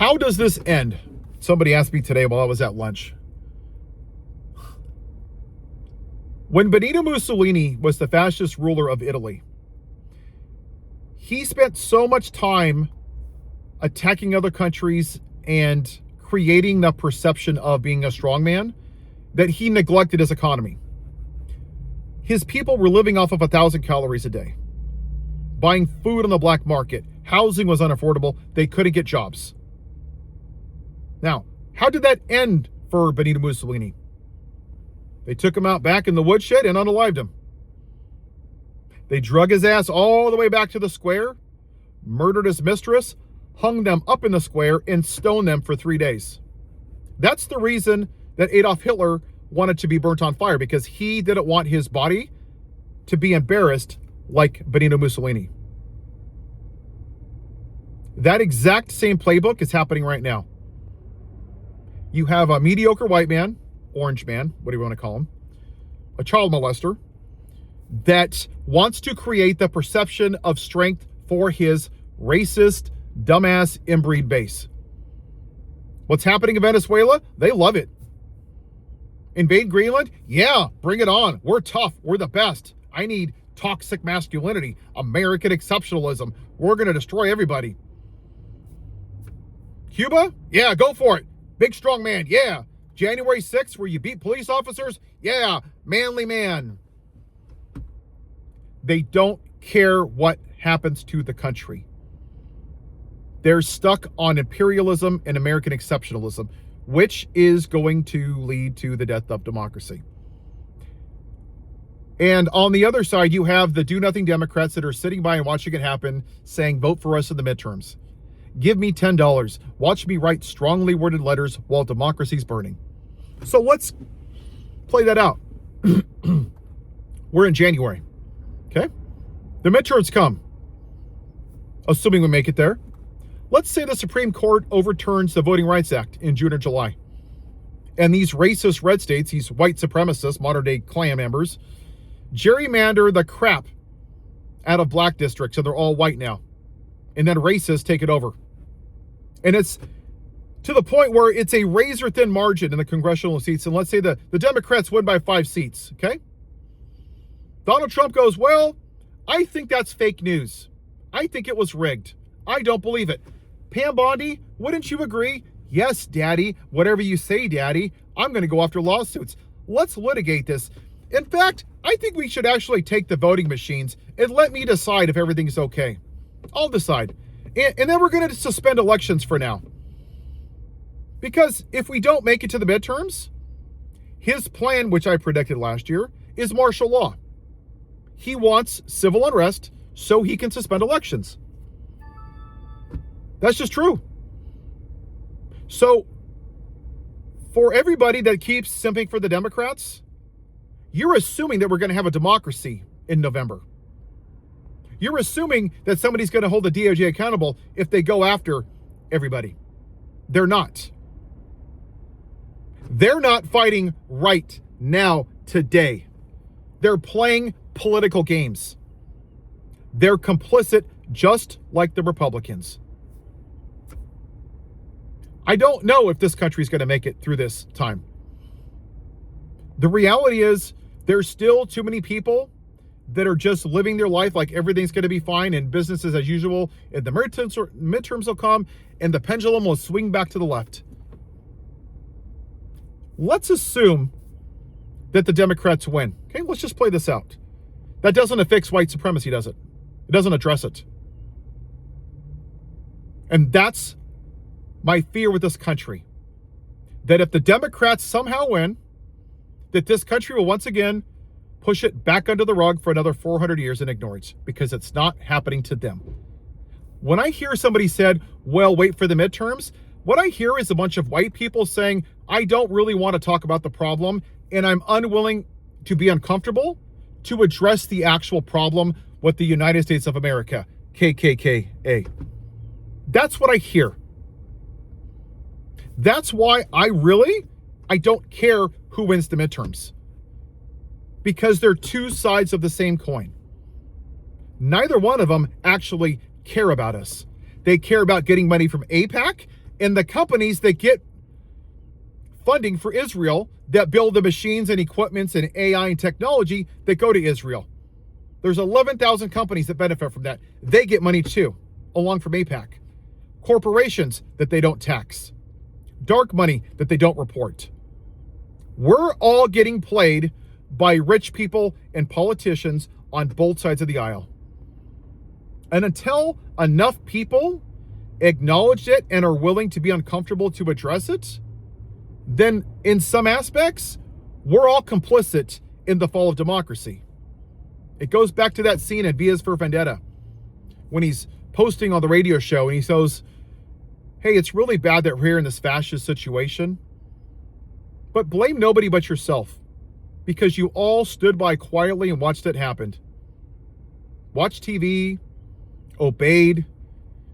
How does this end? Somebody asked me today while I was at lunch. When Benito Mussolini was the fascist ruler of Italy, he spent so much time attacking other countries and creating the perception of being a strongman that he neglected his economy. His people were living off of 1,000 calories a day, buying food on the black market. Housing was unaffordable. They couldn't get jobs. Now, how did that end for Benito Mussolini? They took him out back in the woodshed and unalived him. They drug his ass all the way back to the square, murdered his mistress, hung them up in the square, and stoned them for 3 days. That's the reason that Adolf Hitler wanted to be burnt on fire, because he didn't want his body to be embarrassed like Benito Mussolini. That exact same playbook is happening right now. You have a mediocre white man, orange man, what do you want to call him, a child molester, that wants to create the perception of strength for his racist, dumbass, inbreed base. What's happening in Venezuela? They love it. Invade Greenland? Yeah, bring it on. We're tough. We're the best. I need toxic masculinity, American exceptionalism. We're going to destroy everybody. Cuba? Yeah, go for it. Big strong man. Yeah. January 6th, where you beat police officers? Yeah, manly man. They don't care what happens to the country. They're stuck on imperialism and American exceptionalism, which is going to lead to the death of democracy. And on the other side, you have the do-nothing Democrats that are sitting by and watching it happen, saying, vote for us in the midterms. Give me $10. Watch me write strongly worded letters while democracy's burning. So let's play that out. We're in January. Okay? The midterms come. Assuming we make it there. Let's say the Supreme Court overturns the Voting Rights Act in June or July. And these racist red states, these white supremacists, modern day Klan members, gerrymander the crap out of black districts, and they're all white now. And then racists take it over. And it's to the point where it's a razor thin margin in the congressional seats. And let's say the Democrats win by 5 seats, okay? Donald Trump goes, well, I think that's fake news. I think it was rigged. I don't believe it. Pam Bondi, wouldn't you agree? Yes, Daddy. Whatever you say, Daddy. I'm going to go after lawsuits. Let's litigate this. In fact, I think we should actually take the voting machines and let me decide if everything's okay. I'll decide. And then we're going to suspend elections for now. Because if we don't make it to the midterms, his plan, which I predicted last year, is martial law. He wants civil unrest so he can suspend elections. That's just true. So, for everybody that keeps simping for the Democrats, you're assuming that we're going to have a democracy in November. You're assuming that somebody's going to hold the DOJ accountable if they go after everybody. They're not. They're not fighting right now, today. They're playing political games. They're complicit just like the Republicans. I don't know if this country is going to make it through this time. The reality is there's still too many people that are just living their life like everything's going to be fine and business is as usual, and the midterms will come and the pendulum will swing back to the left. Let's assume that the Democrats win. Okay, let's just play this out. That doesn't affix white supremacy, does it? It doesn't address it. And that's my fear with this country. That if the Democrats somehow win, that this country will once again push it back under the rug for another 400 years and ignore it, because it's not happening to them. When I hear somebody said, well, wait for the midterms, what I hear is a bunch of white people saying, I don't really want to talk about the problem, and I'm unwilling to be uncomfortable to address the actual problem with the United States of America, KKKA. That's what I hear. That's why I don't care who wins the midterms. Because they're two sides of the same coin. Neither one of them actually care about us. They care about getting money from AIPAC And the companies that get funding for Israel, that build the machines and equipments and AI and technology that go to Israel. There's 11,000 companies that benefit from that. They get money too, along from AIPAC. Corporations that they don't tax. Dark money that they don't report. We're all getting played by rich people and politicians on both sides of the aisle. And until enough people acknowledge it and are willing to be uncomfortable to address it, then in some aspects, we're all complicit in the fall of democracy. It goes back to that scene in V is for Vendetta when he's posting on the radio show and he says, hey, it's really bad that we're here in this fascist situation, but blame nobody but yourself because you all stood by quietly and watched it happen. Watched TV, obeyed,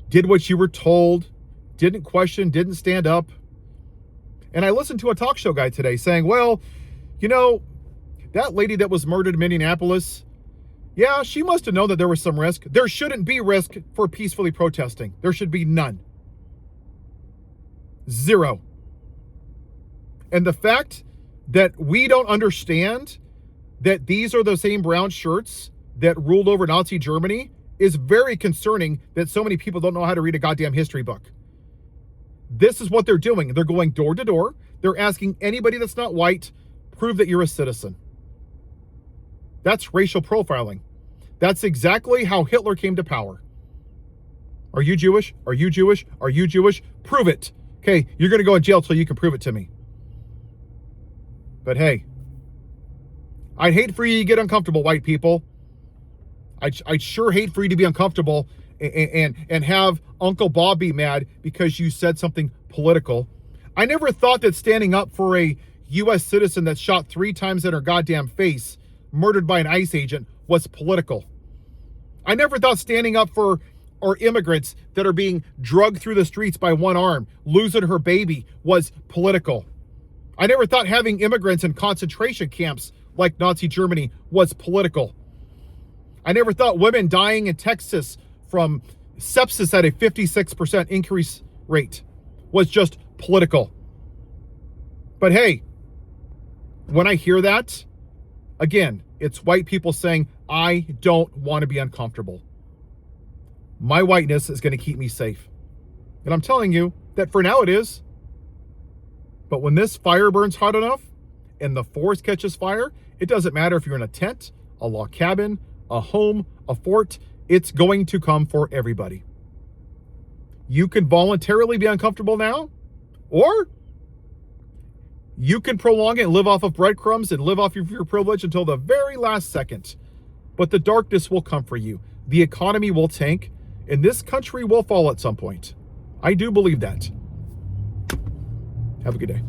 did what you were told, didn't question, didn't stand up. And I listened to a talk show guy today saying, well, you know, that lady that was murdered in Minneapolis, yeah, she must have known that there was some risk. There shouldn't be risk for peacefully protesting. There should be none. Zero. And the fact that we don't understand that these are the same brown shirts that ruled over Nazi Germany is very concerning, that so many people don't know how to read a goddamn history book. This is what they're doing. They're going door to door. They're asking anybody that's not white, prove that you're a citizen. That's racial profiling. That's exactly how Hitler came to power. Are you Jewish? Are you Jewish? Are you Jewish? Prove it. Okay, you're going to go in jail till you can prove it to me. But hey, I'd hate for you to get uncomfortable, white people. I'd sure hate for you to be uncomfortable and have Uncle Bob be mad because you said something political. I never thought that standing up for a U.S. citizen that's shot 3 times in her goddamn face, murdered by an ICE agent, was political. I never thought standing up for our immigrants that are being drugged through the streets by one arm, losing her baby, was political. I never thought having immigrants in concentration camps like Nazi Germany was political. I never thought women dying in Texas from sepsis at a 56% increase rate was just political. But hey, when I hear that, again, it's white people saying, I don't want to be uncomfortable. My whiteness is going to keep me safe. And I'm telling you that for now it is. But when this fire burns hot enough and the forest catches fire, it doesn't matter if you're in a tent, a log cabin, a home, a fort, it's going to come for everybody. You can voluntarily be uncomfortable now, or you can prolong it and live off of breadcrumbs and live off of your privilege until the very last second. But the darkness will come for you. The economy will tank, and this country will fall at some point. I do believe that. Have a good day.